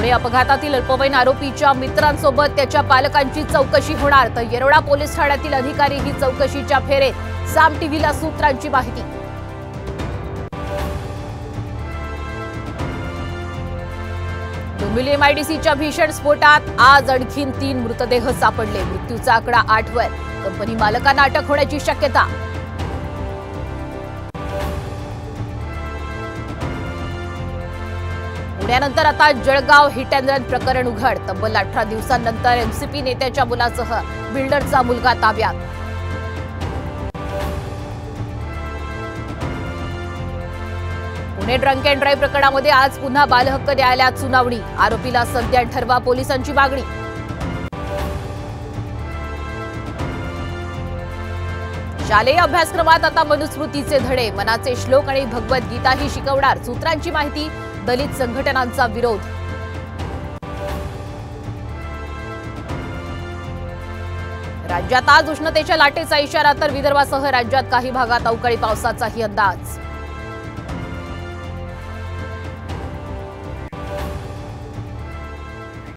पुणे अपघातातील अल्पवयीन आरोपीच्या मित्रांसोबत त्याच्या पालकांची चौकशी होणार, तर येरवडा पोलीस ठाण्यातील अधिकारी ही चौकशीच्या फेरेत। साम टीव्हीला सूत्रांची माहिती। डोंबिवली एमआयडीसीच्या भीषण स्फोटात आज आणखीन 3 मृतदेह सापडले। मृत्यूचा आकडा 8 वर। कंपनी मालकांना अटक होण्याची शक्यता। पुण्यानंतर आता जळगाव हिट अँड रन प्रकरण उघड। तब्बल 18 दिवसांनंतर एमसीपी नेत्याच्या मुलासह बिल्डरचा मुलगा ताब्यात। पुणे ड्रंक अँड ड्राईव्ह प्रकरणामध्ये आज पुन्हा बालहक्क न्यायालयात सुनावणी। आरोपीला सध्या ठरवा, पोलिसांची मागणी। शालेय अभ्यासक्रमात आता मनुस्मृतीचे धडे, मनाचे श्लोक आणि भगवद्गीताही शिकवणार। सूत्रांची माहिती। दलित संघटनांचा विरोध। राज्यात आज उष्णतेच्या लाटेचा इशारा, तर विदर्भासह राज्यात काही भागात अवकाळी पावसाचाही अंदाज।